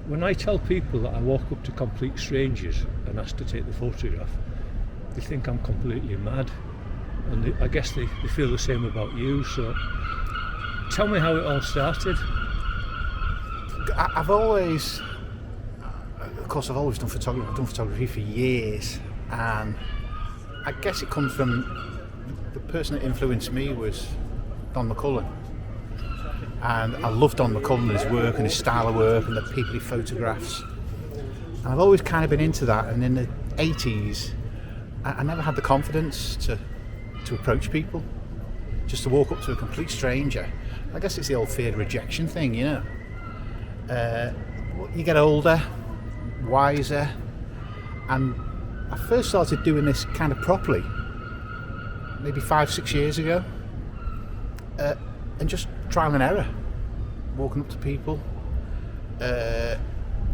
when I tell people that I walk up to complete strangers and ask to take the photograph, they think I'm completely mad, and I guess they feel the same about you. So tell me how it all started. I've always done photography. I've done photography for years, and I guess it comes from the person that influenced me was Don McCullin. And I loved Don McCullin, his work and his style of work and the people he photographs. And I've always kind of been into that. And in the 80s, I never had the confidence to approach people, just to walk up to a complete stranger. I guess it's the old fear of rejection thing, you know. You get older, wiser, and I first started doing this kind of properly maybe 5-6 years ago, and just trial and error, walking up to people. The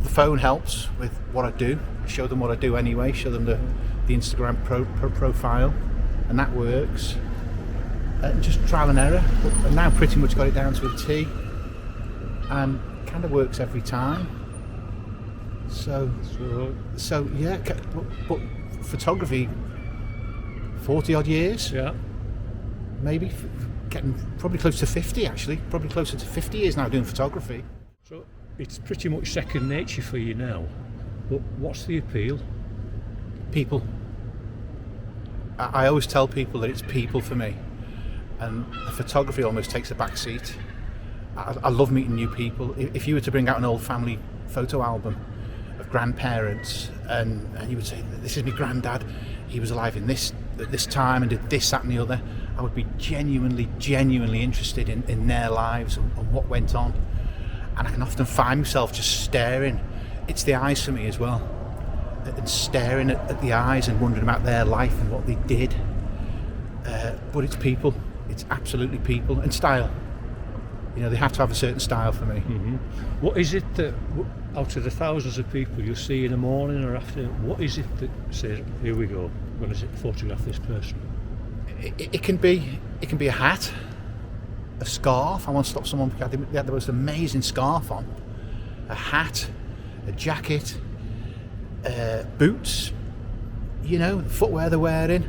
phone helps with what I do. I show them what I do anyway, show them the Instagram profile, and that works. And just trial and error. But now pretty much got it down to a T, and kind of works every time. So yeah, but photography, 40 odd years. Yeah. Maybe getting probably close to 50 actually. Probably closer to 50 years now doing photography. So it's pretty much second nature for you now. But what's the appeal? People. I always tell people that it's people for me, and the photography almost takes a back seat. I love meeting new people. If you were to bring out an old family photo album of grandparents, and you would say, this is my granddad, he was alive in this at this time and did this, that and the other, I would be genuinely interested in their lives and what went on. And I can often find myself just staring. It's the eyes for me as well, and staring at the eyes and wondering about their life and what they did. But it's people. It's absolutely people, and style. You know, they have to have a certain style for me. Mm-hmm. What is it that, out of the thousands of people you see in the morning or afternoon, what is it that says, here we go, I'm going to photograph this person? It can be a hat, a scarf. I once stopped someone because they had the most amazing scarf on, a hat, a jacket, boots, you know, footwear they're wearing.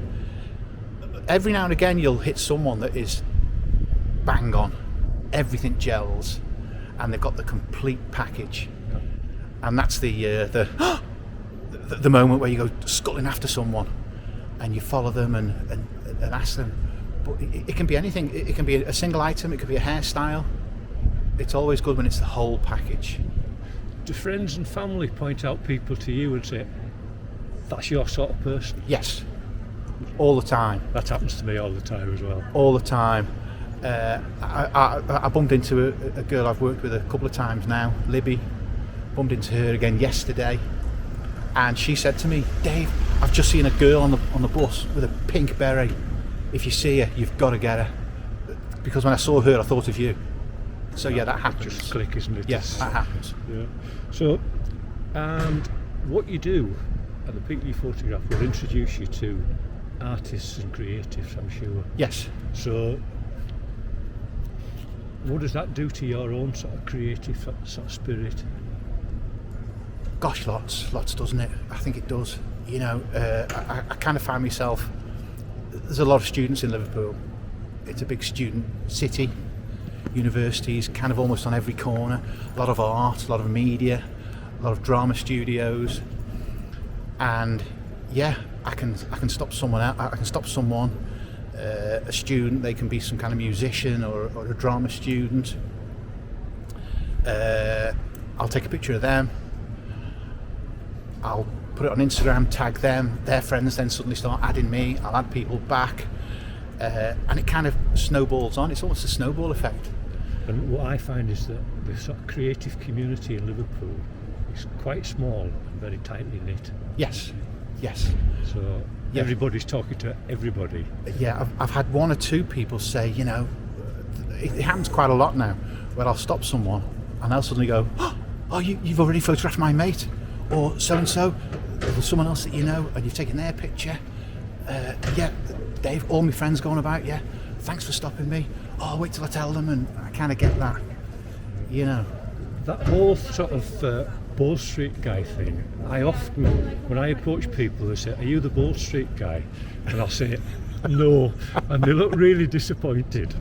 Every now and again you'll hit someone that is bang on. Everything gels, and they've got the complete package, and that's the moment where you go sculling after someone, and you follow them and ask them. But it can be anything. It can be a single item. It could be a hairstyle. It's always good when it's the whole package. Do friends and family point out people to you and say, "That's your sort of person"? Yes, all the time. That happens to me all the time as well. All the time. I bumped into a girl I've worked with a couple of times now, Libby. Bumped into her again yesterday, and she said to me, "Dave, I've just seen a girl on the bus with a pink beret. If you see her, you've got to get her." Because when I saw her, I thought of you. So yeah, that happens. Just click, isn't it? Yes, that happens. Yeah. So, and what you do and the people you photograph will introduce you to artists and creatives, I'm sure. Yes. So, what does that do to your own sort of creative sort of spirit? Gosh, lots, doesn't it? I think it does. You know, I kind of find myself, there's a lot of students in Liverpool. It's a big student city, universities, kind of almost on every corner. A lot of art, a lot of media, a lot of drama studios. And yeah, I can stop someone out. I can stop someone. A student, they can be some kind of musician or a drama student. I'll take a picture of them, I'll put it on Instagram, tag them, their friends then suddenly start adding me, I'll add people back, and it kind of snowballs on. It's almost a snowball effect. And what I find is that the sort of creative community in Liverpool is quite small and very tightly knit. Yes. So yeah. Everybody's talking to everybody. Yeah, I've had one or two people say, you know, it happens quite a lot now, where I'll stop someone and they'll suddenly go, "Oh, you've already photographed my mate," or so-and-so, or someone else that you know, and you've taken their picture. Yeah, Dave, all my friends going about, yeah, thanks for stopping me. Oh, wait till I tell them, and I kind of get that, you know. That whole sort of Bow Street guy thing, I often, when I approach people, they say, "Are you the Bow Street guy?" And I'll say, "No," and they look really disappointed.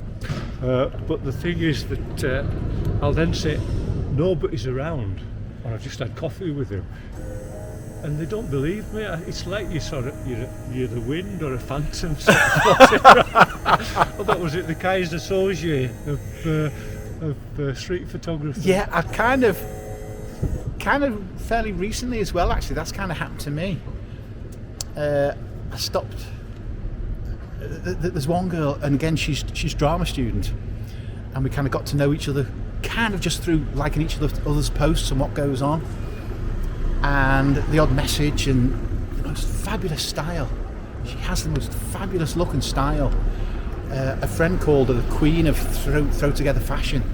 But the thing is that I'll then say, "Nobody's around," and I've just had coffee with him, and they don't believe me. It's like you're the wind or a phantom. Well, that was it, the Kaiser Soze of street photography. Yeah, I kind of fairly recently as well, actually, that's kind of happened to me. I stopped. There's one girl, and again, she's drama student, and we kind of got to know each other kind of just through liking each other's posts and what goes on, and the odd message, and the most fabulous style. She has the most fabulous look and style. A friend called her the queen of throw together fashion,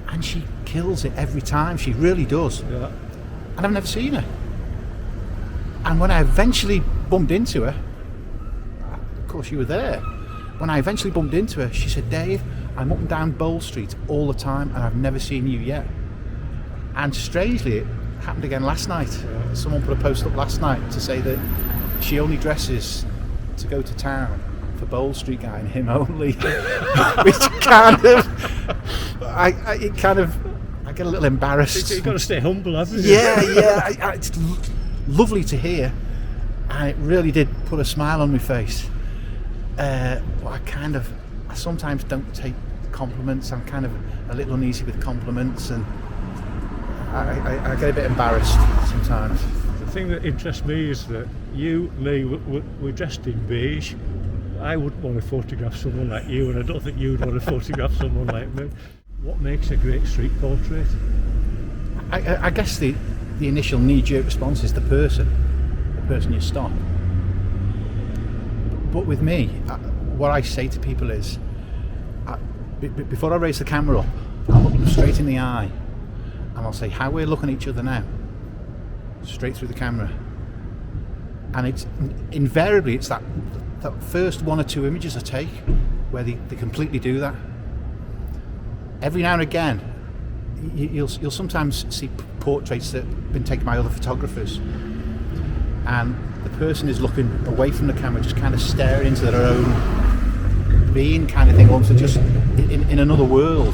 and she kills it every time. She really does. Yeah. And I've never seen her. And when I eventually bumped into her, of course you were there, when I eventually bumped into her, she said, "Dave, I'm up and down Bowl Street all the time and I've never seen you yet." And strangely, it happened again last night. Yeah. Someone put a post up last night to say that she only dresses to go to town for Bowl Street guy and him only. Which kind of, I get a little embarrassed. You've got to stay humble, haven't you? Yeah. It's lovely to hear, and it really did put a smile on my face. But I sometimes don't take compliments. I'm kind of a little uneasy with compliments, and I get a bit embarrassed sometimes. The thing that interests me is that we're dressed in beige. I wouldn't want to photograph someone like you, and I don't think you'd want to photograph someone like me. What makes a great street portrait? I guess the initial knee-jerk response is the person you stop. But with me, what I say to people is, before I raise the camera up, I'll look them straight in the eye, and I'll say how we're looking at each other now, straight through the camera. And it's invariably that first one or two images I take where they completely do that. Every now and again, you'll sometimes see portraits that have been taken by other photographers, and the person is looking away from the camera, just kind of staring into their own being, kind of thing, almost just in another world,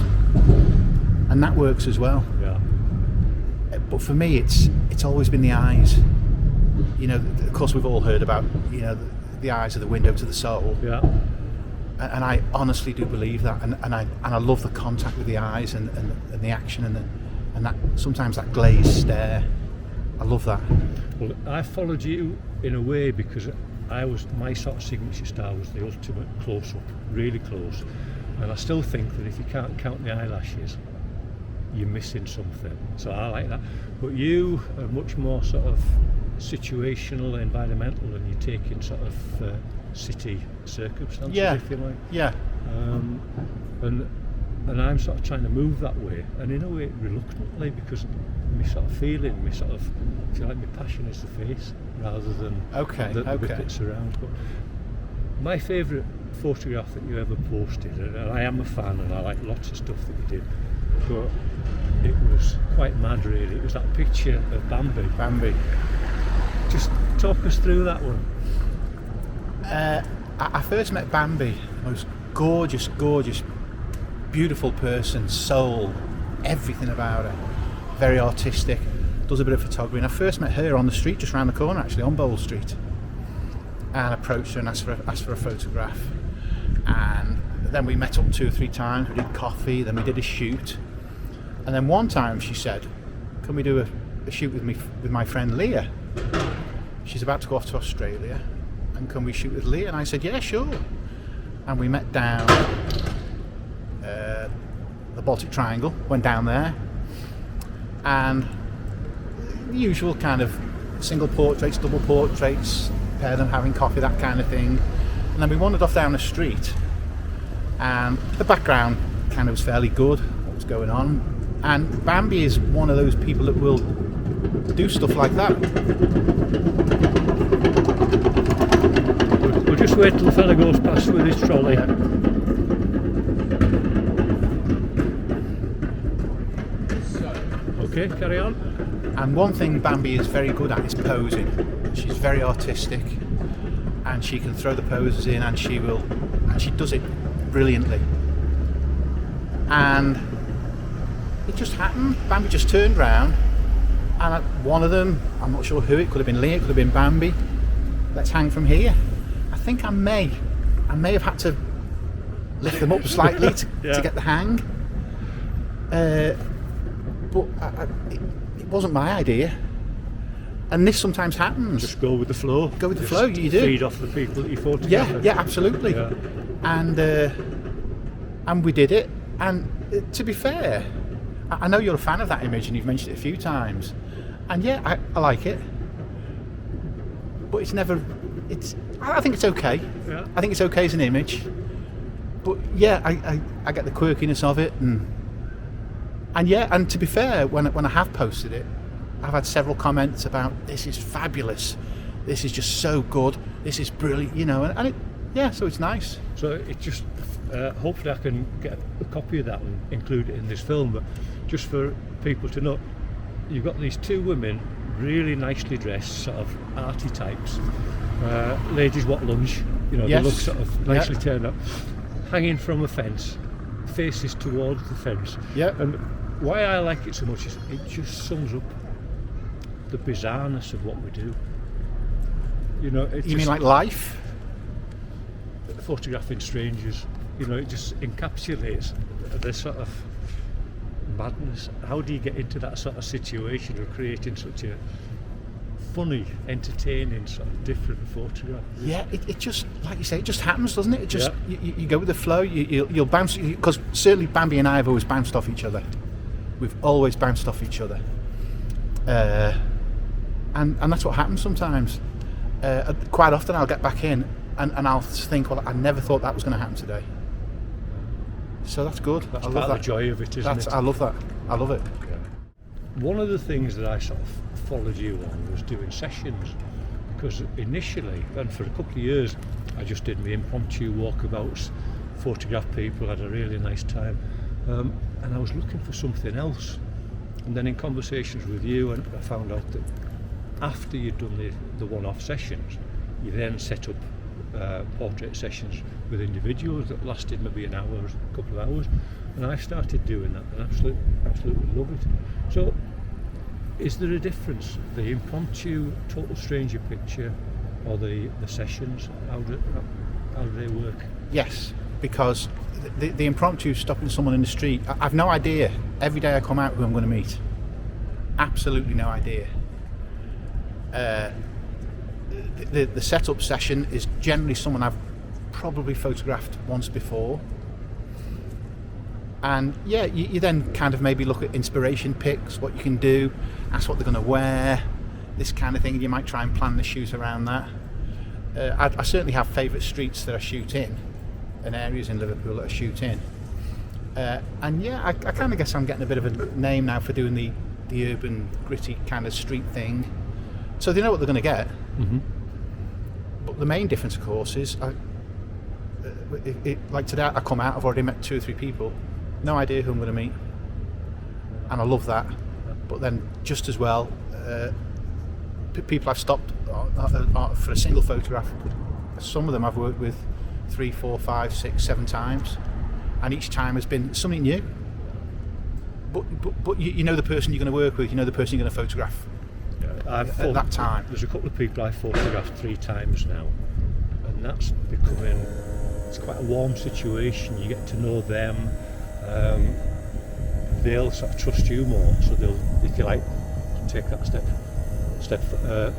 and that works as well. Yeah. But for me, it's always been the eyes. You know, of course, we've all heard about, you know, the eyes are the window to the soul. Yeah. And I honestly do believe that, and I love the contact with the eyes and the action and that sometimes that glazed stare. I love that. Well, I followed you in a way because my sort of signature style was the ultimate close-up, really close. And I still think that if you can't count the eyelashes, you're missing something. So I like that. But you are much more sort of situational, environmental, and you're taking sort of city circumstances, if you like. Yeah. And I'm sort of trying to move that way, and in a way reluctantly, because my sort of feeling, my sort of, if you like, my passion is the face rather than the bits around. But my favourite photograph that you ever posted, and I am a fan and I like lots of stuff that you did, but it was quite mad really. It was that picture of Bambi. Just talk us through that one. I first met Bambi, most gorgeous, beautiful person, soul, everything about her, very artistic, does a bit of photography. And I first met her on the street, just round the corner actually, on Bowl Street, and approached her and asked for a photograph. And then we met up 2 or 3 times, we did coffee, then we did a shoot. And then one time she said, "Can we do a shoot with my friend Leah? She's about to go off to Australia, and can we shoot with Leah?" And I said, "Yeah, sure." And we met down the Baltic Triangle, went down there, and the usual kind of single portraits, double portraits, pair them having coffee, that kind of thing. And then we wandered off down the street, and the background kind of was fairly good, what was going on. And Bambi is one of those people that will do stuff like that. We'll just wait till the fella goes past with his trolley. Okay, carry on. And one thing Bambi is very good at is posing. She's very artistic, and she can throw the poses in, and she does it brilliantly. And it just happened. Bambi just turned round, and one of them, I'm not sure who, it could have been Lee, it could have been Bambi. Let's hang from here. I think I may have had to lift them up slightly to get the hang. But it wasn't my idea. And this sometimes happens. Just go with the flow. Go with the flow, you do. Feed off the people that you photograph. Yeah, absolutely. Yeah. And we did it. And to be fair, I know you're a fan of that image and you've mentioned it a few times. And yeah, I like it. But I think it's okay. Yeah. I think it's okay as an image. But yeah, I get the quirkiness of it, and yeah, and to be fair, when I have posted it, I've had several comments about, this is fabulous, this is just so good, this is brilliant, and so it's nice. So it just hopefully I can get a copy of that and include it in this film. But just for people to know, you've got these two women, really nicely dressed, sort of arty types, ladies what lunch, Yes. They look sort of nicely turned up, hanging from a fence, faces towards the fence. Yeah. And why I like it so much is it just sums up the bizarreness of what we do. You mean like life? Photographing strangers. It just encapsulates this sort of madness. How do you get into that sort of situation of creating such a funny, entertaining, sort of different photograph? Yeah, it just, like you say, it just happens, doesn't it? It just you go with the flow. You'll bounce, because certainly Bambi and I have always bounced off each other. We've always bounced off each other, and that's what happens sometimes. Quite often I'll get back in and I'll think, well, I never thought that was going to happen today. So that's good. That's I part love of that. the joy of it, isn't it? I love that. I love it. Yeah. One of the things that I sort of followed you on was doing sessions, because initially, and for a couple of years, I just did my impromptu walkabouts, photographed people, had a really nice time, and I was looking for something else. And then in conversations with you, and I found out that after you'd done the one-off sessions, you then set up portrait sessions with individuals that lasted maybe an hour, a couple of hours, and I started doing that and absolutely love it. So is there a difference, the impromptu total stranger picture or the sessions? How do they work? Yes, because the impromptu stopping someone in the street, I've no idea every day I come out who I'm going to meet. Absolutely no idea. The setup session is generally someone I've probably photographed once before, and yeah, you then kind of maybe look at inspiration pics, what you can do, ask what they're going to wear, this kind of thing. You might try and plan the shoot around that. I certainly have favourite streets that I shoot in and areas in Liverpool that I shoot in, and yeah, I kind of guess I'm getting a bit of a name now for doing the urban gritty kind of street thing, so they know what they're going to get. Mm-hmm. But the main difference, of course, is like today I come out, I've already met 2 or 3 people, no idea who I'm going to meet, and I love that. But then just as well, people I've stopped for a single photograph, some of them I've worked with 3, 4, 5, 6, 7 times, and each time has been something new. But you know the person you're going to work with, you know the person you're going to photograph. At that time. There's a couple of people I've photographed 3 times now, and that's becoming, it's quite a warm situation. You get to know them, they'll sort of trust you more, so they'll, if you like, take that step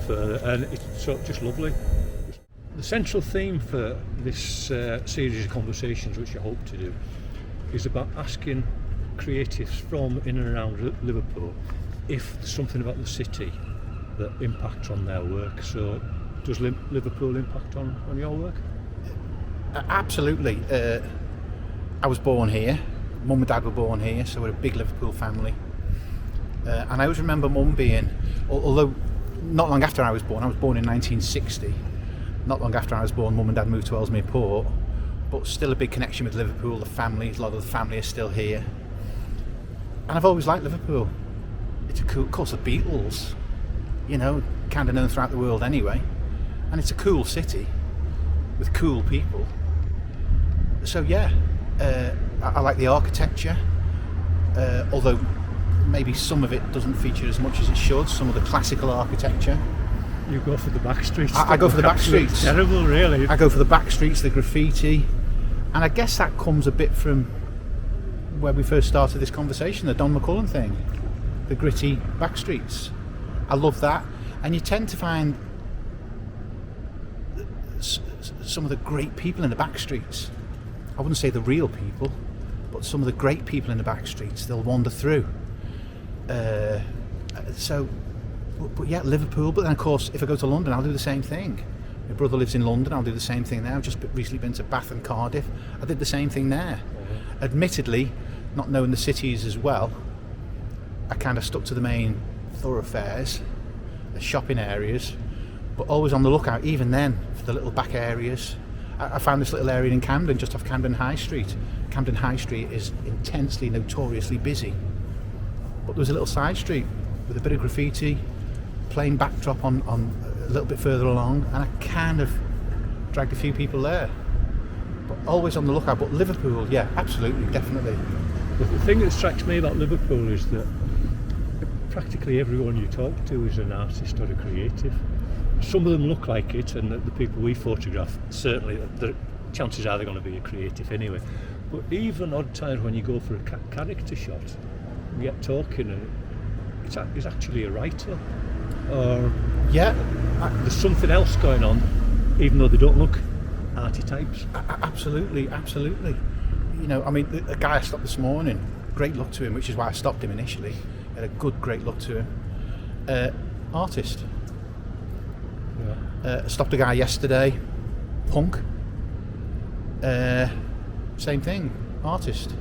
further, and it's sort of just lovely. The central theme for this series of conversations, which I hope to do, is about asking creatives from in and around Liverpool if there's something about the city that impacts on their work. So does Liverpool impact on your work? Absolutely. I was born here, Mum and Dad were born here, so we're a big Liverpool family, and I always remember Mum being, although not long after I was born in 1960, not long after I was born Mum and Dad moved to Ellesmere Port, but still a big connection with Liverpool. The family, a lot of the family is still here, and I've always liked Liverpool. It's a cool, of course, the Beatles, you know, kind of known throughout the world anyway, and it's a cool city with cool people. So yeah, I like the architecture, although maybe some of it doesn't feature as much as it should. Some of the classical architecture. You go for the back streets. I go for the back streets. Terrible, really. I go for the back streets, the graffiti, and I guess that comes a bit from where we first started this conversation, the Don McCullin thing, the gritty back streets. I love that, and you tend to find some of the great people in the back streets. I wouldn't say the real people, but some of the great people in the back streets. They'll wander through. But yeah, Liverpool. But then, of course, if I go to London, I'll do the same thing. My brother lives in London. I'll do the same thing there. I've just recently been to Bath and Cardiff. I did the same thing there. Admittedly, not knowing the cities as well, I kind of stuck to the main thoroughfares, the shopping areas, but always on the lookout, even then, for the little back areas. I found this little area in Camden, just off Camden High Street. Camden High Street is intensely, notoriously busy. But there was a little side street with a bit of graffiti, plain backdrop on a little bit further along, and I kind of dragged a few people there. But always on the lookout. But Liverpool, yeah, absolutely, definitely. But the thing that strikes me about Liverpool is that practically everyone you talk to is an artist or a creative. Some of them look like it, and the people we photograph, certainly the chances are they're going to be a creative anyway. But even odd times when you go for a character shot, you get talking and it's actually a writer, or yeah, there's something else going on, even though they don't look archetypes. Absolutely. You know, I mean, the guy I stopped this morning, great look to him, which is why I stopped him initially. Had a great look to him. Artist. Yeah. Stopped a guy yesterday, punk. Same thing, artist.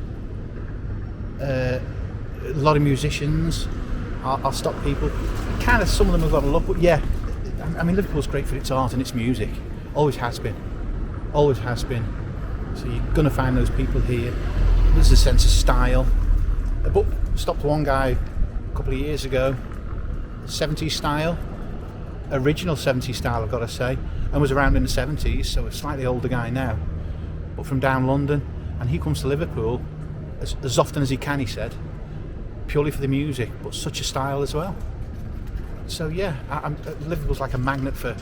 A lot of musicians. I'll stop people. Kind of, some of them have got a look, but yeah, I mean, Liverpool's great for its art and its music. Always has been. So you're going to find those people here. There's a sense of style. But stopped one guy a couple of years ago, 70s style, original 70s style, I've got to say, and was around in the 70s, so a slightly older guy now, but from down London, and he comes to Liverpool as often as he can, he said, purely for the music, but such a style as well. So yeah, Liverpool's like a magnet for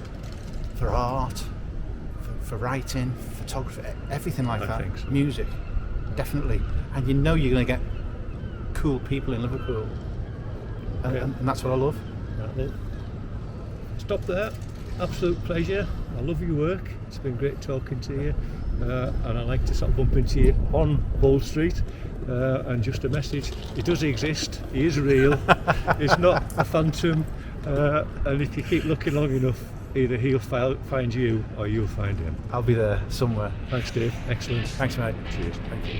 art, for writing, photography, everything like that. I think so. Music, definitely. And you know you're going to get cool people in Liverpool, and that's what I love. Stop there. Absolute pleasure. I love your work. It's been great talking to you, and I like to sort of bump into you on Bowl Street. And just a message: he does exist. He is real. It's not a phantom. And if you keep looking long enough, either he'll find you or you'll find him. I'll be there somewhere. Thanks, Dave. Excellent. Thanks, mate. Cheers. Thank you.